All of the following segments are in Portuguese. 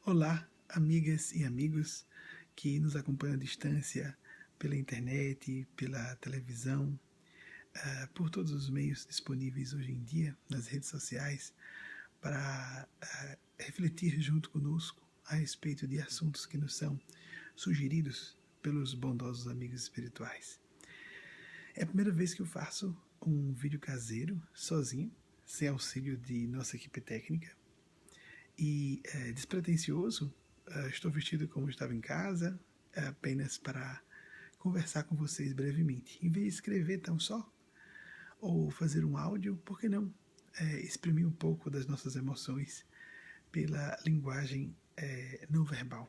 Olá, amigas e amigos que nos acompanham à distância pela internet, pela televisão, por todos os meios disponíveis hoje em dia nas redes sociais para refletir junto conosco a respeito de assuntos que nos são sugeridos pelos bondosos amigos espirituais. É a primeira vez que eu faço um vídeo caseiro, sozinho, sem auxílio de nossa equipe técnica, e despretensioso. Estou vestido como estava em casa, apenas para conversar com vocês brevemente. Em vez de escrever tão só, ou fazer um áudio, por que não exprimir um pouco das nossas emoções pela linguagem não verbal?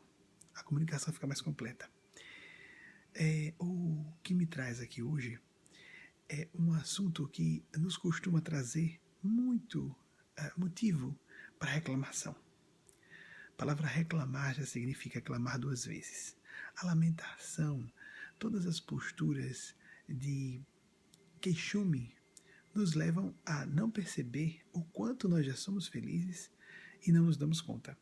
A comunicação fica mais completa. O que me traz aqui hoje é um assunto que nos costuma trazer muito motivo para reclamação. A palavra reclamar já significa clamar duas vezes. A lamentação, todas as posturas de queixume nos levam a não perceber o quanto nós já somos felizes e não nos damos conta.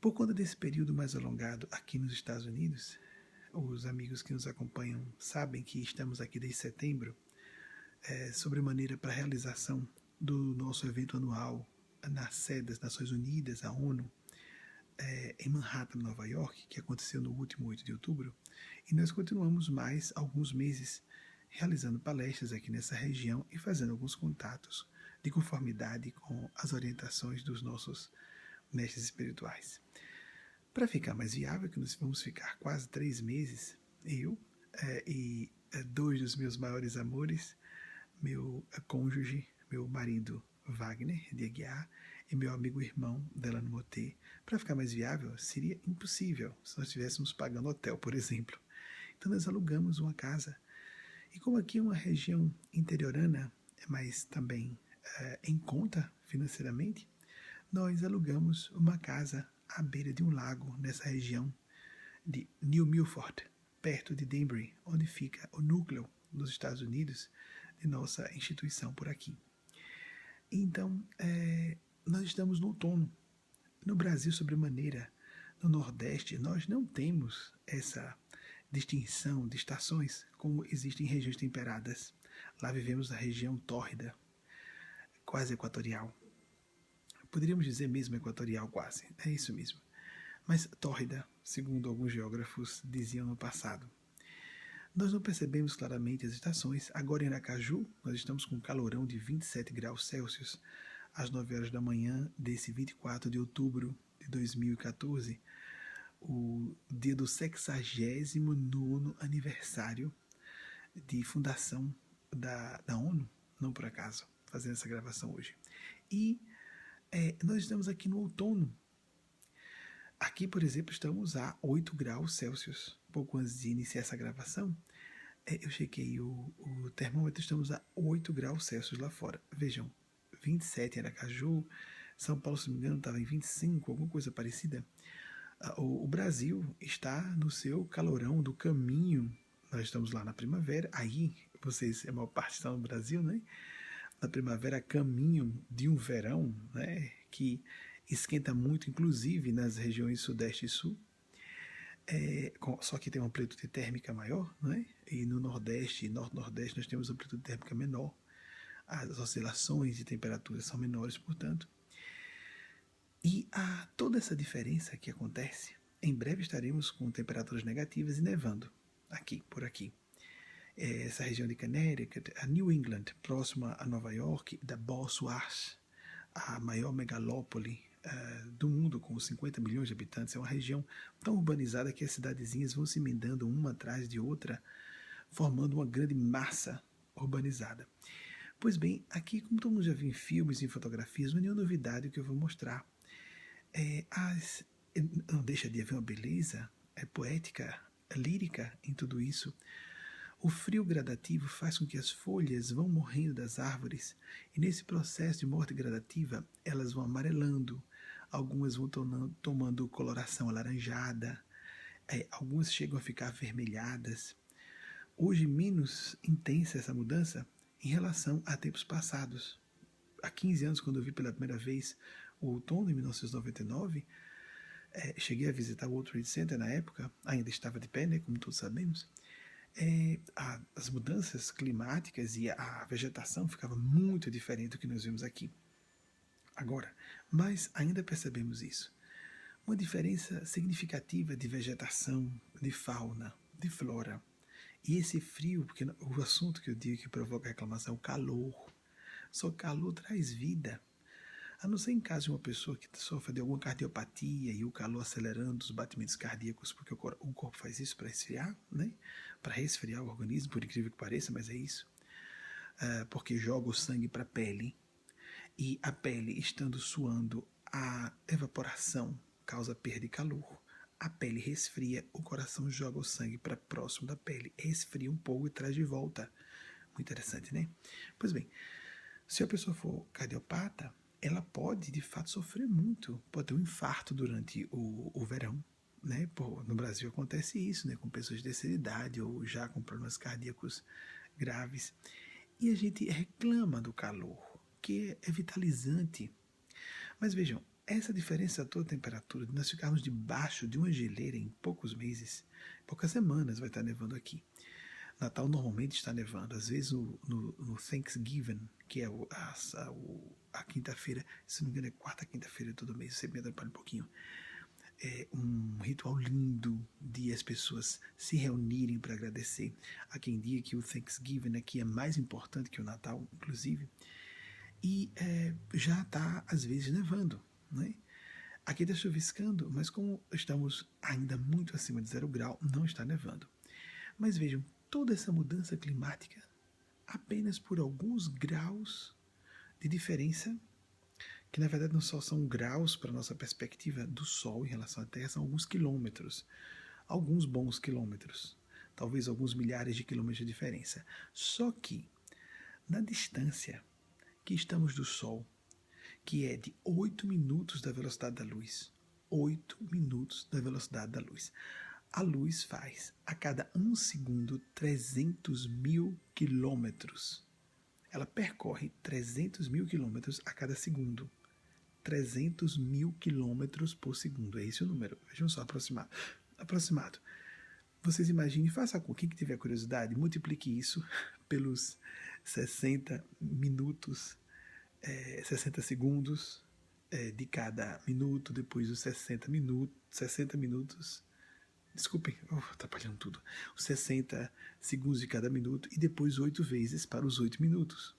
Por conta desse período mais alongado aqui nos Estados Unidos, os amigos que nos acompanham sabem que estamos aqui desde setembro, sobremaneira para a realização do nosso evento anual na sede das Nações Unidas, a ONU, em Manhattan, Nova York, que aconteceu no último 8 de outubro, e nós continuamos mais alguns meses realizando palestras aqui nessa região e fazendo alguns contatos de conformidade com as orientações dos nossos mestres espirituais. Para ficar mais viável, que nós vamos ficar quase 3 meses, eu e dois dos meus maiores amores, meu cônjuge, meu marido Wagner de Aguiar e meu amigo irmão Delano Motê. Para ficar mais viável, seria impossível se nós estivéssemos pagando hotel, por exemplo. Então nós alugamos uma casa. E como aqui é uma região interiorana, mas também em conta financeiramente, nós alugamos uma casa à beira de um lago nessa região de New Milford, perto de Danbury, onde fica o núcleo nos Estados Unidos de nossa instituição por aqui. Então, nós estamos no outono. No Brasil, sobremaneira, no Nordeste, nós não temos essa distinção de estações como existe em regiões temperadas. Lá vivemos na região tórrida, quase equatorial. Poderíamos dizer mesmo equatorial quase, é isso mesmo. Mas tórrida, segundo alguns geógrafos diziam no passado. Nós não percebemos claramente as estações. Agora em Aracaju, nós estamos com um calorão de 27 graus Celsius às 9 horas da manhã desse 24 de outubro de 2014, o dia do 69º aniversário de fundação da ONU, não por acaso, fazendo essa gravação hoje. E nós estamos aqui no outono. Aqui, por exemplo, estamos a 8 graus Celsius. Pouco antes de iniciar essa gravação, eu chequei o termômetro, estamos a 8 graus Celsius lá fora. Vejam, 27 em Aracaju, São Paulo, se não me engano, estava em 25, alguma coisa parecida. O Brasil está no seu calorão do caminho. Nós estamos lá na primavera, aí vocês, a maior parte estão no Brasil, né? Na primavera, caminho de um verão, né? Que esquenta muito, inclusive nas regiões sudeste e sul, só que tem uma amplitude térmica maior, né? E no nordeste e norte-nordeste nós temos amplitude térmica menor, as oscilações de temperatura são menores, portanto. E há toda essa diferença que acontece. Em breve estaremos com temperaturas negativas e nevando, por aqui. Essa região de Connecticut, a New England, próxima a Nova York, da Bosworth, a maior megalópole do mundo, com 50 milhões de habitantes. É uma região tão urbanizada que as cidadezinhas vão se emendando uma atrás de outra, formando uma grande massa urbanizada. Pois bem, aqui, como todo mundo já viu em filmes e em fotografias, não é nenhuma novidade o que eu vou mostrar. Não deixa de haver uma beleza poética, lírica em tudo isso. O frio gradativo faz com que as folhas vão morrendo das árvores, e nesse processo de morte gradativa, elas vão amarelando, algumas vão tomando coloração alaranjada, algumas chegam a ficar avermelhadas. Hoje, menos intensa essa mudança em relação a tempos passados. Há 15 anos, quando eu vi pela primeira vez o outono, em 1999, cheguei a visitar o World Trade Center na época, ainda estava de pé, né, como todos sabemos. As mudanças climáticas e a vegetação ficava muito diferente do que nós vemos aqui agora, mas ainda percebemos isso. Uma diferença significativa de vegetação, de fauna, de flora. E esse frio, porque o assunto que eu digo que provoca reclamação é o calor. Só calor traz vida. A não ser em caso de uma pessoa que sofre de alguma cardiopatia e o calor acelerando os batimentos cardíacos, porque o corpo faz isso para esfriar, né? Para resfriar o organismo, por incrível que pareça, mas é isso. Porque joga o sangue para a pele. E a pele, estando suando, a evaporação causa perda de calor. A pele resfria, o coração joga o sangue para próximo da pele, resfria um pouco e traz de volta. Muito interessante, né? Pois bem, se a pessoa for cardiopata, ela pode de fato sofrer muito, pode ter um infarto durante o verão. Né? No Brasil acontece isso, né? Com pessoas de terceira idade ou já com problemas cardíacos graves. E a gente reclama do calor, que é vitalizante. Mas vejam, essa diferença toda de temperatura, de nós ficarmos debaixo de uma geleira em poucos meses, poucas semanas vai estar nevando aqui. Natal normalmente está nevando, às vezes no Thanksgiving, que é a quinta-feira, se não me engano é quarta quinta-feira todo mês, eu sempre me atrapalho um pouquinho. É um ritual lindo de as pessoas se reunirem para agradecer. Há quem diga que o Thanksgiving aqui é mais importante que o Natal, inclusive. E já está, às vezes, nevando. Né? Aqui está chuviscando, mas como estamos ainda muito acima de 0 grau, não está nevando. Mas vejam, toda essa mudança climática, apenas por alguns graus de diferença, que na verdade não só são graus para a nossa perspectiva do Sol em relação à Terra, são alguns quilômetros, alguns bons quilômetros, talvez alguns milhares de quilômetros de diferença. Só que, na distância que estamos do Sol, que é de 8 minutos da velocidade da luz, 8 minutos da velocidade da luz. A luz faz, a cada 1 segundo, 300 mil quilômetros. Ela percorre 300 mil quilômetros a cada segundo. 300 mil quilômetros por segundo. É esse o número. Vejam só, aproximado. Vocês imaginem, faça com quem tiver curiosidade, multiplique isso pelos 60 minutos, 60 segundos de cada minuto, depois os 60 minutos, desculpem, atrapalhando tudo, os 60 segundos de cada minuto e depois 8 vezes para os 8 minutos.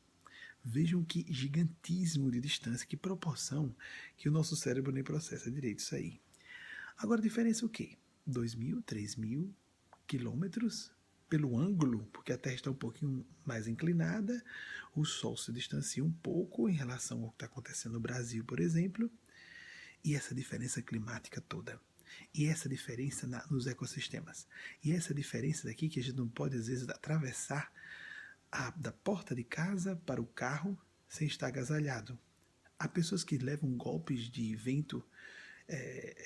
Vejam que gigantismo de distância, que proporção que o nosso cérebro nem processa direito isso aí. Agora a diferença é o quê? 2.000, 3.000 quilômetros pelo ângulo, porque a Terra está um pouquinho mais inclinada, o Sol se distancia um pouco em relação ao que está acontecendo no Brasil, por exemplo, e essa diferença climática toda. E essa diferença nos ecossistemas. E essa diferença daqui que a gente não pode, às vezes, atravessar da porta de casa para o carro sem estar agasalhado. Há pessoas que levam golpes de vento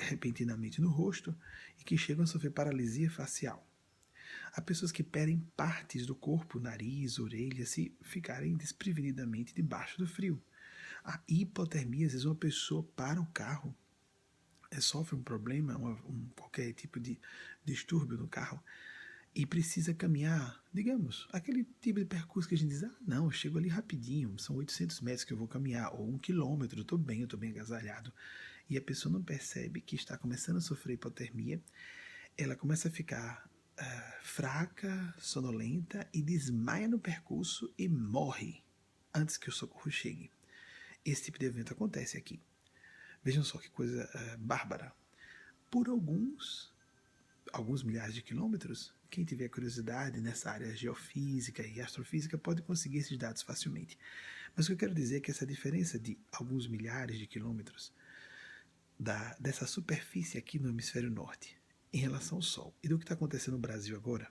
repentinamente no rosto e que chegam a sofrer paralisia facial. Há pessoas que perdem partes do corpo, nariz, orelha, se ficarem desprevenidamente debaixo do frio. A hipotermia, às vezes uma pessoa para o carro, sofre um problema, qualquer tipo de distúrbio no carro, e precisa caminhar, digamos, aquele tipo de percurso que a gente diz, não, eu chego ali rapidinho, são 800 metros que eu vou caminhar, ou 1 quilômetro, eu estou bem agasalhado. E a pessoa não percebe que está começando a sofrer hipotermia, ela começa a ficar fraca, sonolenta e desmaia no percurso e morre antes que o socorro chegue. Esse tipo de evento acontece aqui. Vejam só que coisa bárbara. Por alguns milhares de quilômetros, quem tiver curiosidade nessa área geofísica e astrofísica pode conseguir esses dados facilmente. Mas o que eu quero dizer é que essa diferença de alguns milhares de quilômetros dessa superfície aqui no hemisfério norte em relação ao Sol e do que está acontecendo no Brasil agora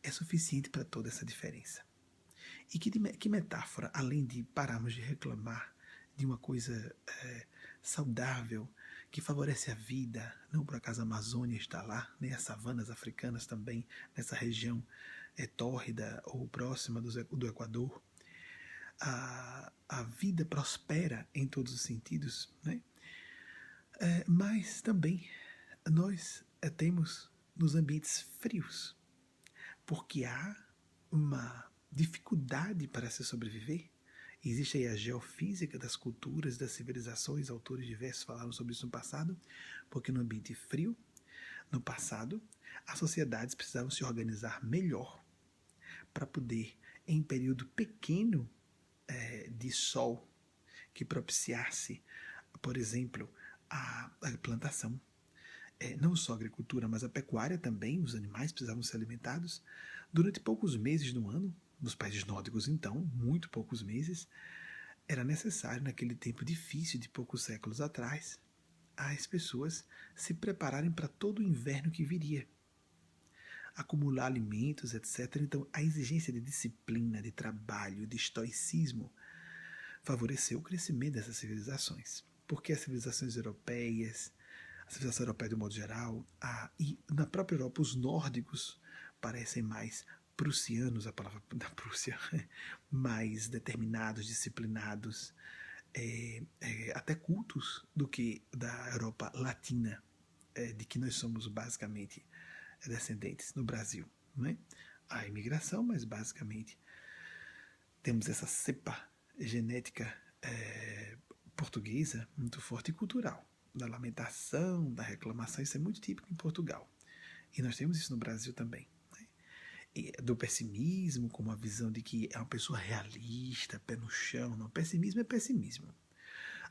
é suficiente para toda essa diferença. E que metáfora, além de pararmos de reclamar de uma coisa saudável, que favorece a vida, não por acaso a Amazônia está lá, né, as savanas africanas também, nessa região tórrida ou próxima do Equador, a vida prospera em todos os sentidos, né? Mas também nós temos nos ambientes frios, porque há uma dificuldade para se sobreviver. Existe aí a geofísica das culturas, das civilizações, autores diversos falaram sobre isso no passado, porque no ambiente frio, no passado, as sociedades precisavam se organizar melhor para poder, em período pequeno de sol, que propiciasse, por exemplo, a plantação. Não só a agricultura, mas a pecuária também, os animais precisavam ser alimentados. Durante poucos meses no ano, nos países nórdicos então, muito poucos meses, era necessário, naquele tempo difícil de poucos séculos atrás, as pessoas se prepararem para todo o inverno que viria. Acumular alimentos, etc. Então, a exigência de disciplina, de trabalho, de estoicismo, favoreceu o crescimento dessas civilizações. Porque as civilizações europeias, a civilização europeia de modo geral, e na própria Europa os nórdicos parecem mais prussianos, a palavra da Prússia, mais determinados, disciplinados, até cultos do que da Europa latina, de que nós somos basicamente descendentes no Brasil. Não é? Há imigração, mas basicamente temos essa cepa genética portuguesa muito forte e cultural. Da lamentação, da reclamação, isso é muito típico em Portugal. E nós temos isso no Brasil também. Né? E do pessimismo, como a visão de que é uma pessoa realista, pé no chão. Não, pessimismo é pessimismo.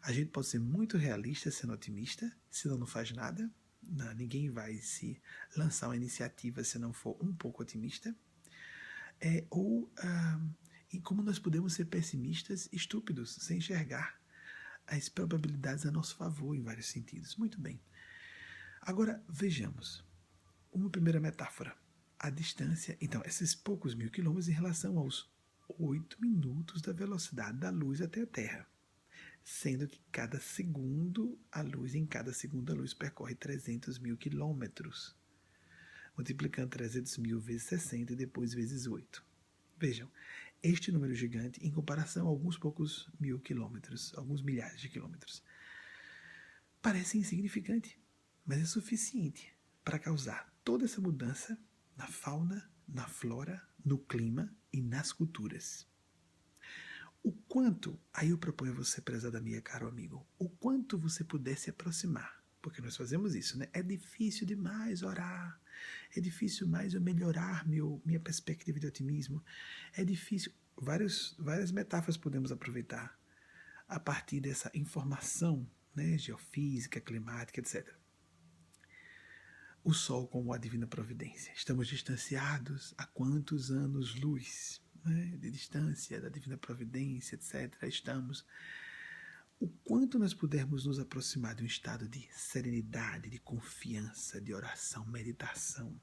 A gente pode ser muito realista sendo otimista, senão não faz nada. Não, ninguém vai se lançar uma iniciativa se não for um pouco otimista. E como nós podemos ser pessimistas, estúpidos, sem enxergar as probabilidades a nosso favor em vários sentidos. Muito bem. Agora, vejamos. Uma primeira metáfora. A distância, então, esses poucos 1000 quilômetros em relação aos 8 minutos da velocidade da luz até a Terra. Sendo que cada segundo a luz percorre 300 mil quilômetros. Multiplicando 300 mil vezes 60 e depois vezes 8. Vejam, este número gigante em comparação a alguns poucos 1000 quilômetros, alguns milhares de quilômetros, parece insignificante, mas é suficiente para causar toda essa mudança na fauna, na flora, no clima e nas culturas. O quanto, aí eu proponho a você, prezada minha, caro amigo, o quanto você puder se aproximar, porque nós fazemos isso, né? É difícil demais orar, é difícil mais eu melhorar minha perspectiva de otimismo, é difícil, várias metáforas podemos aproveitar a partir dessa informação, né, geofísica, climática, etc. O Sol como a divina providência. Estamos distanciados há quantos anos-luz, né, de distância da divina providência, etc. Estamos. O quanto nós pudermos nos aproximar de um estado de serenidade, de confiança, de oração, meditação,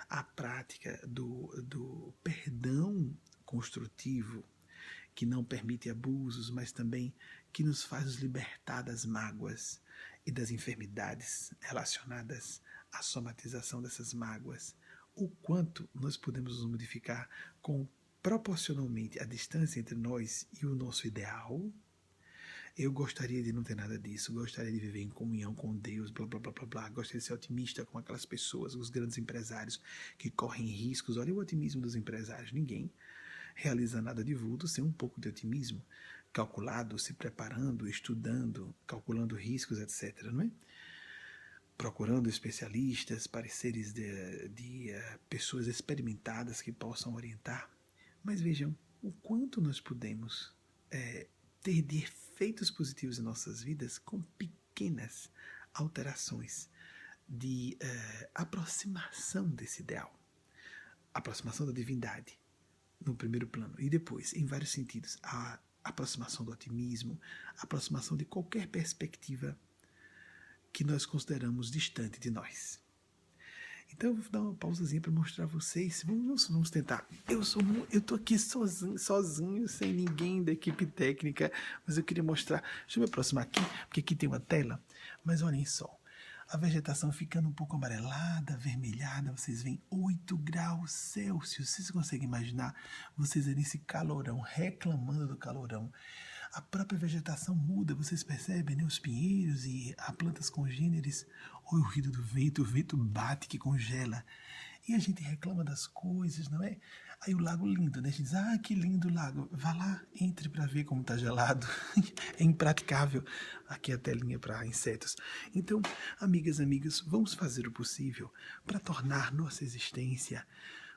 a prática do perdão construtivo, que não permite abusos, mas também que nos faz nos libertar das mágoas e das enfermidades relacionadas à somatização dessas mágoas. O quanto nós podemos nos modificar com proporcionalmente a distância entre nós e o nosso ideal. Eu gostaria de não ter nada disso, gostaria de viver em comunhão com Deus, blá, blá, blá, blá, blá. Gostaria de ser otimista com aquelas pessoas, os grandes empresários que correm riscos. Olha o otimismo dos empresários. Ninguém realiza nada de vulto sem um pouco de otimismo, calculado, se preparando, estudando, calculando riscos, etc. Não é? Procurando especialistas, pareceres de pessoas experimentadas que possam orientar. Mas vejam o quanto nós podemos ter de efeitos positivos em nossas vidas com pequenas alterações de aproximação desse ideal, aproximação da divindade no primeiro plano e depois, em vários sentidos, a aproximação do otimismo, a aproximação de qualquer perspectiva que nós consideramos distante de nós. Então eu vou dar uma pausazinha para mostrar a vocês. Vamos tentar. Eu estou aqui sozinho, sem ninguém da equipe técnica, mas eu queria mostrar. Deixa eu me aproximar aqui, porque aqui tem uma tela. Mas olhem só, a vegetação ficando um pouco amarelada, avermelhada. Vocês veem 8 graus Celsius. Vocês conseguem imaginar vocês nesse calorão, reclamando do calorão? A própria vegetação muda, vocês percebem, né? Os pinheiros e as plantas congêneres, ou o ruído do vento, o vento bate que congela. E a gente reclama das coisas, não é? Aí o lago lindo, né? A gente diz, ah, que lindo o lago. Vá lá, entre para ver como está gelado. É impraticável. Aqui é a telinha para insetos. Então, amigas, amigos, vamos fazer o possível para tornar nossa existência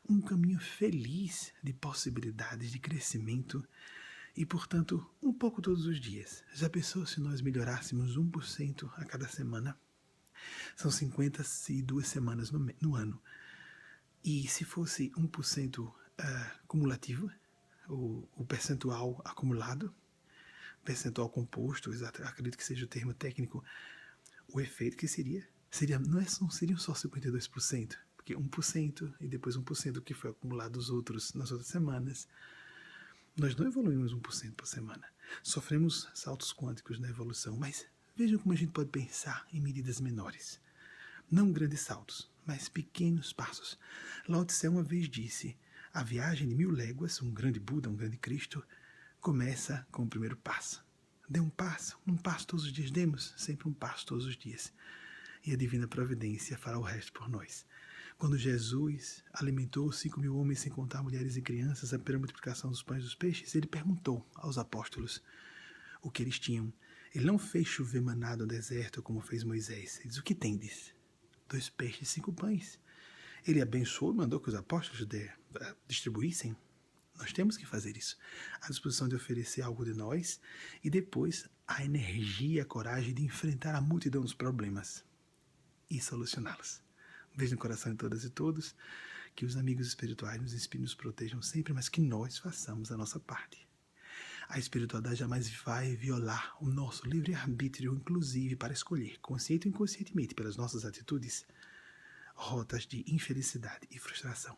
um caminho feliz de possibilidades de crescimento e, portanto, um pouco todos os dias. Já pensou se nós melhorássemos 1% a cada semana? São 52 semanas no ano. E se fosse 1% cumulativo, o percentual acumulado, percentual composto, acredito que seja o termo técnico, o efeito que seria não seriam só 52%, porque 1% e depois 1% que foi acumulado nas outras semanas. Nós não evoluímos 1% por semana. Sofremos saltos quânticos na evolução, mas vejam como a gente pode pensar em medidas menores. Não grandes saltos, mas pequenos passos. Lao Tse uma vez disse, a viagem de 1000 léguas, um grande Buda, um grande Cristo, começa com o primeiro passo. Dê um passo todos os dias, demos sempre um passo todos os dias. E a divina providência fará o resto por nós. Quando Jesus alimentou 5.000 homens sem contar mulheres e crianças pela multiplicação dos pães e dos peixes, ele perguntou aos apóstolos o que eles tinham. Ele não fez chover maná no deserto como fez Moisés. Ele diz, o que tendes? 2 peixes e 5 pães. Ele abençoou e mandou que os apóstolos distribuíssem. Nós temos que fazer isso. A disposição de oferecer algo de nós e depois a energia, a coragem de enfrentar a multidão dos problemas e solucioná-los. Um beijo no coração de todas e todos. Que os amigos espirituais nos inspirem e nos protejam sempre, mas que nós façamos a nossa parte. A espiritualidade jamais vai violar o nosso livre-arbítrio, inclusive para escolher, consciente ou inconscientemente, pelas nossas atitudes, rotas de infelicidade e frustração.